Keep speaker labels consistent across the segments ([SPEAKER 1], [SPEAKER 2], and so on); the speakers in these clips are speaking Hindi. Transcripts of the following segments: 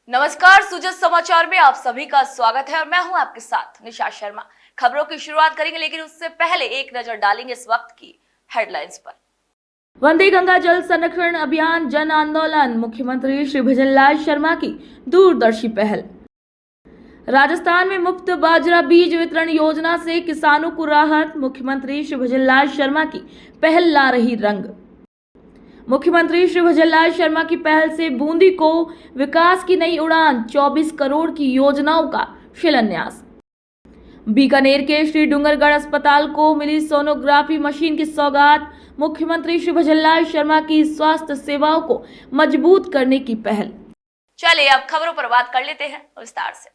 [SPEAKER 1] नमस्कार, सुजस समाचार में आप सभी का स्वागत है और मैं हूं आपके साथ निशा शर्मा। खबरों की शुरुआत करेंगे, लेकिन उससे पहले एक नजर डालेंगे इस वक्त की हेडलाइंस पर। वंदे गंगा जल संरक्षण अभियान जन आंदोलन, मुख्यमंत्री श्री भजनलाल शर्मा की दूरदर्शी पहल। राजस्थान में मुफ्त बाजरा बीज वितरण योजना से किसानों को राहत, मुख्यमंत्री श्री भजनलाल शर्मा की पहल ला रही रंग। मुख्यमंत्री श्री भजनलाल शर्मा की पहल से बूंदी को विकास की नई उड़ान, 24 करोड़ की योजनाओं का शिलान्यास। बीकानेर के श्री डूंगरगढ़ अस्पताल को मिली सोनोग्राफी मशीन की सौगात, मुख्यमंत्री श्री भजनलाल शर्मा की स्वास्थ्य सेवाओं को मजबूत करने की पहल। चलिए अब खबरों पर बात कर लेते हैं विस्तार से।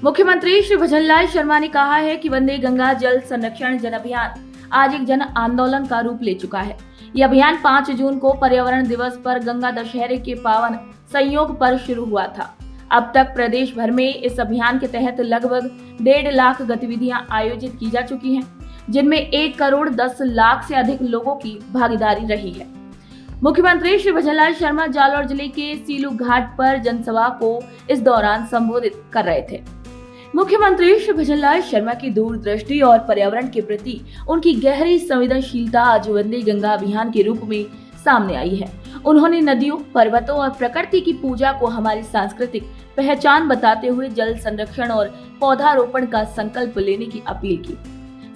[SPEAKER 1] मुख्यमंत्री श्री भजनलाल शर्मा ने कहा है कि वंदे गंगा जल संरक्षण जन अभियान आज एक जन आंदोलन का रूप ले चुका है। यह अभियान 5 जून को पर्यावरण दिवस पर गंगा दशहरे के पावन संयोग पर शुरू हुआ था। अब तक प्रदेश भर में इस अभियान के तहत लगभग 1.5 लाख गतिविधियां आयोजित की जा चुकी हैं, जिनमें 1 करोड़ 10 लाख से अधिक लोगों की भागीदारी रही है। मुख्यमंत्री श्री भजनलाल शर्मा जालौर जिले के सीलू घाट पर जनसभा को इस दौरान संबोधित कर रहे थे। मुख्यमंत्री श्री भजनलाल शर्मा की दूरदृष्टि और पर्यावरण के प्रति उनकी गहरी संवेदनशीलता आज वंदे गंगा अभियान के रूप में सामने आई है। उन्होंने नदियों, पर्वतों और प्रकृति की पूजा को हमारी सांस्कृतिक पहचान बताते हुए जल संरक्षण और पौधारोपण का संकल्प लेने की अपील की।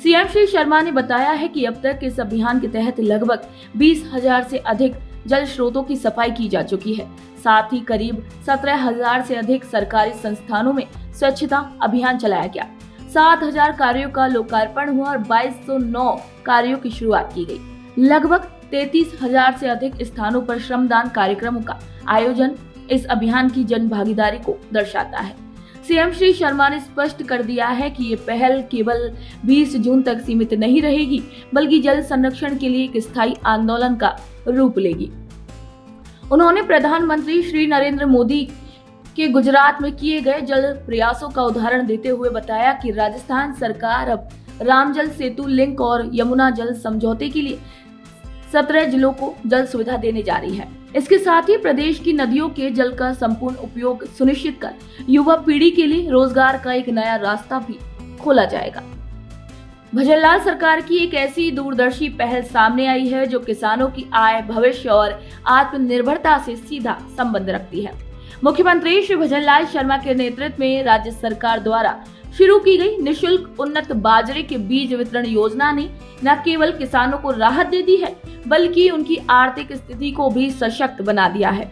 [SPEAKER 1] सीएम श्री शर्मा ने बताया है कि अब तक इस अभियान के तहत लगभग 20,000 से अधिक जल स्रोतों की सफाई की जा चुकी है। साथ ही करीब 17,000 से अधिक सरकारी संस्थानों में स्वच्छता अभियान चलाया गया। 7,000 कार्यों का लोकार्पण हुआ और 2209 कार्यों की शुरुआत की गई। लगभग 33,000 से अधिक स्थानों पर श्रमदान कार्यक्रमों का आयोजन इस अभियान की जन भागीदारी को दर्शाता है। सीएम श्री शर्मा ने स्पष्ट कर दिया है कि ये पहल केवल 20 जून तक सीमित नहीं रहेगी, बल्कि जल संरक्षण के लिए एक स्थायी आंदोलन का रूप लेगी। उन्होंने प्रधानमंत्री श्री नरेंद्र मोदी के गुजरात में किए गए जल प्रयासों का उदाहरण देते हुए बताया कि राजस्थान सरकार अब रामजल सेतु लिंक और यमुना जल समझौते के लिए 17 जिलों को जल सुविधा देने जा रही है। इसके साथ ही प्रदेश की नदियों के जल का संपूर्ण उपयोग सुनिश्चित कर युवा पीढ़ी के लिए रोजगार का एक नया रास्ता भी खोला जाएगा। भजनलाल सरकार की एक ऐसी दूरदर्शी पहल सामने आई है जो किसानों की आय, भविष्य और आत्मनिर्भरता से सीधा संबंध रखती है। मुख्यमंत्री श्री भजनलाल शर्मा के नेतृत्व में राज्य सरकार द्वारा शुरू की गई निःशुल्क उन्नत बाजरे के बीज वितरण योजना ने न केवल किसानों को राहत दे दी है, बल्कि उनकी आर्थिक स्थिति को भी सशक्त बना दिया है।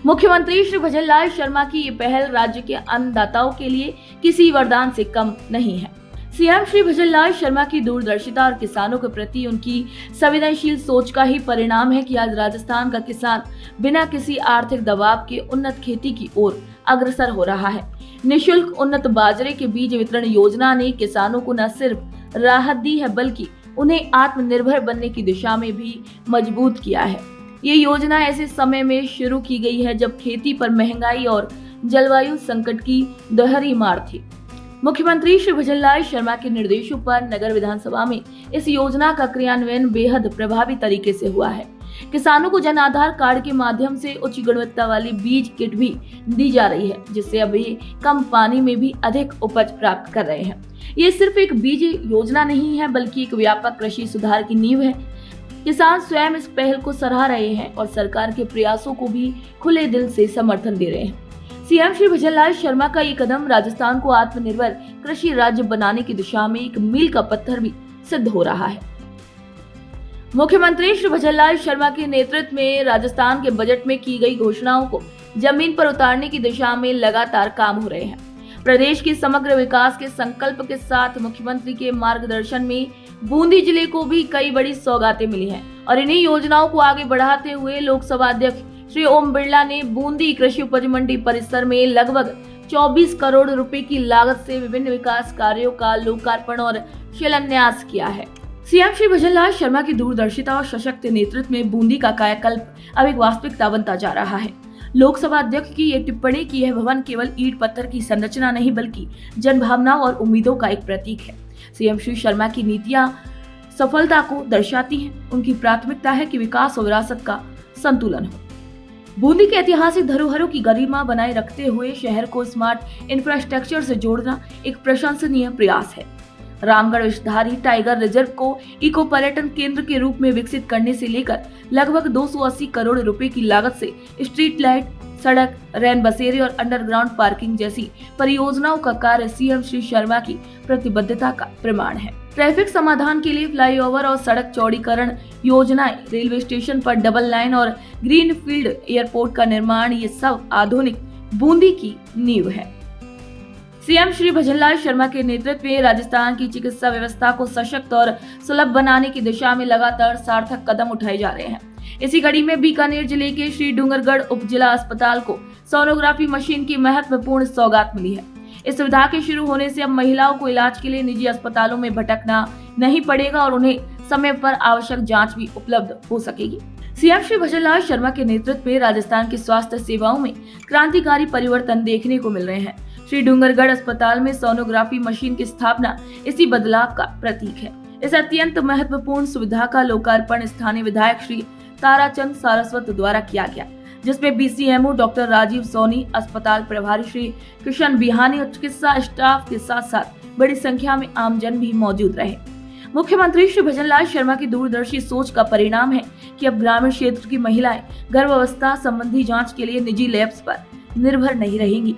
[SPEAKER 1] मुख्यमंत्री श्री भजनलाल शर्मा की ये पहल राज्य के अन्नदाताओं के लिए किसी वरदान से कम नहीं है। सीएम श्री भजनलाल शर्मा की दूरदर्शिता और किसानों के प्रति उनकी संवेदनशील सोच का ही परिणाम है कि आज राजस्थान का किसान बिना किसी आर्थिक दबाव के उन्नत खेती की ओर अग्रसर हो रहा है। निःशुल्क उन्नत बाजरे के बीज वितरण योजना ने किसानों को न सिर्फ राहत दी है, बल्कि उन्हें आत्मनिर्भर बनने की दिशा में भी मजबूत किया है। ये योजना ऐसे समय में शुरू की गई है जब खेती पर महंगाई और जलवायु संकट की दोहरी मार थी। मुख्यमंत्री श्री भजनलाल शर्मा के निर्देशों पर नगर विधानसभा में इस योजना का क्रियान्वयन बेहद प्रभावी तरीके से हुआ है। किसानों को जन आधार कार्ड के माध्यम से उच्च गुणवत्ता वाली बीज किट भी दी जा रही है, जिससे अभी कम पानी में भी अधिक उपज प्राप्त कर रहे हैं। ये सिर्फ एक बीज योजना नहीं है, बल्कि एक व्यापक कृषि सुधार की नींव है। किसान स्वयं इस पहल को सराह रहे हैं और सरकार के प्रयासों को भी खुले दिल से समर्थन दे रहे हैं। सीएम श्री भजनलाल शर्मा का ये कदम राजस्थान को आत्मनिर्भर कृषि राज्य बनाने की दिशा में एक मील का पत्थर भी सिद्ध हो रहा है। मुख्यमंत्री श्री भजनलाल शर्मा के नेतृत्व में राजस्थान के बजट में की गई घोषणाओं को जमीन पर उतारने की दिशा में लगातार काम हो रहे हैं। प्रदेश के समग्र विकास के संकल्प के साथ मुख्यमंत्री के मार्गदर्शन में बूंदी जिले को भी कई बड़ी सौगातें मिली हैं और इन्हीं योजनाओं को आगे बढ़ाते हुए लोकसभा अध्यक्ष श्री ओम बिरला ने बूंदी कृषि उपज मंडी परिसर में लगभग 24 करोड़ रुपए की लागत से विभिन्न विकास कार्यों का लोकार्पण और शिलान्यास किया है। सीएम श्री भजनलाल शर्मा की दूरदर्शिता और सशक्त नेतृत्व में बूंदी का कायाकल्प अब एक वास्तविकता बनता जा रहा है। लोकसभा अध्यक्ष की ये टिप्पणी कि यह भवन केवल ईंट पत्थर की संरचना नहीं, बल्कि जनभावना और उम्मीदों का एक प्रतीक है। सीएम श्री शर्मा की नीतियां सफलता को दर्शाती हैं। उनकी प्राथमिकता है कि विकास और विरासत का संतुलन हो। बूंदी के ऐतिहासिक धरोहरों की गरिमा बनाए रखते हुए शहर को स्मार्ट इंफ्रास्ट्रक्चर से जोड़ना एक प्रशंसनीय प्रयास है। रामगढ़ विषधारी टाइगर रिजर्व को इको पर्यटन केंद्र के रूप में विकसित करने से लेकर लगभग 280 करोड़ रुपए की लागत से स्ट्रीट लाइट, सड़क, रैन बसेरे और अंडरग्राउंड पार्किंग जैसी परियोजनाओं का कार्य सीएम श्री शर्मा की प्रतिबद्धता का प्रमाण है। ट्रैफिक समाधान के लिए फ्लाईओवर और सड़क चौड़ीकरण योजनाएं, रेलवे स्टेशन पर डबल लाइन और ग्रीन फील्ड एयरपोर्ट का निर्माण, ये सब आधुनिक बूंदी की नींव है। सीएम श्री भजनलाल शर्मा के नेतृत्व में राजस्थान की चिकित्सा व्यवस्था को सशक्त और सुलभ बनाने की दिशा में लगातार सार्थक कदम उठाए जा रहे हैं। इसी कड़ी में बीकानेर जिले के श्री डूंगरगढ़ उप जिला अस्पताल को सोनोग्राफी मशीन की महत्वपूर्ण सौगात मिली है। इस सुविधा के शुरू होने से अब महिलाओं को इलाज के लिए निजी अस्पतालों में भटकना नहीं पड़ेगा और उन्हें समय पर आवश्यक जांच भी उपलब्ध हो सकेगी। सीएम श्री भजनलाल शर्मा के नेतृत्व में राजस्थान की स्वास्थ्य सेवाओं में क्रांतिकारी परिवर्तन देखने को मिल रहे हैं। श्री डूंगरगढ़ अस्पताल में सोनोग्राफी मशीन की स्थापना इसी बदलाव का प्रतीक है। इस अत्यंत महत्वपूर्ण सुविधा का लोकार्पण स्थानीय विधायक श्री ताराचंद सारस्वत द्वारा किया गया, जिसमें बीसीएमओ डॉक्टर राजीव सोनी, अस्पताल प्रभारी श्री किशन बिहानी और चिकित्सा स्टाफ के साथ साथ बड़ी संख्या में आमजन भी मौजूद रहे। मुख्यमंत्री श्री भजनलाल शर्मा की दूरदर्शी सोच का परिणाम है कि अब ग्रामीण क्षेत्र की महिलाएं गर्भावस्था संबंधी जांच के लिए निजी लैब्स पर निर्भर नहीं रहेंगी।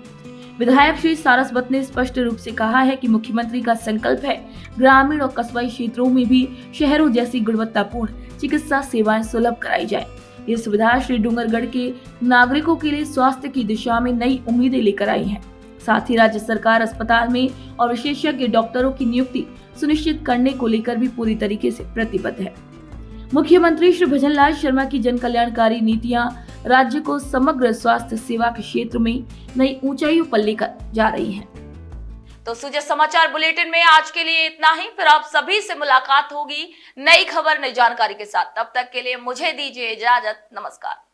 [SPEAKER 1] विधायक श्री सारस्वत ने स्पष्ट रूप से कहा है कि मुख्यमंत्री का संकल्प है ग्रामीण और कस्बाई क्षेत्रों में भी शहरों जैसी गुणवत्तापूर्ण चिकित्सा सेवाएं सुलभ कराई जाए। ये सुविधा श्री डूंगरगढ़ के नागरिकों के लिए स्वास्थ्य की दिशा में नई उम्मीदें लेकर आई है। साथ ही राज्य सरकार अस्पताल में और विशेषज्ञ डॉक्टरों की नियुक्ति सुनिश्चित करने को लेकर भी पूरी तरीके से प्रतिबद्ध है। मुख्यमंत्री श्री भजनलाल शर्मा की जन कल्याणकारी नीतियां राज्य को समग्र स्वास्थ्य सेवा के क्षेत्र में नई ऊंचाइयों पर लेकर जा रही हैं। तो सुजय समाचार बुलेटिन में आज के लिए इतना ही। फिर आप सभी से मुलाकात होगी नई खबर, नई जानकारी के साथ। तब तक के लिए मुझे दीजिए इजाजत। नमस्कार।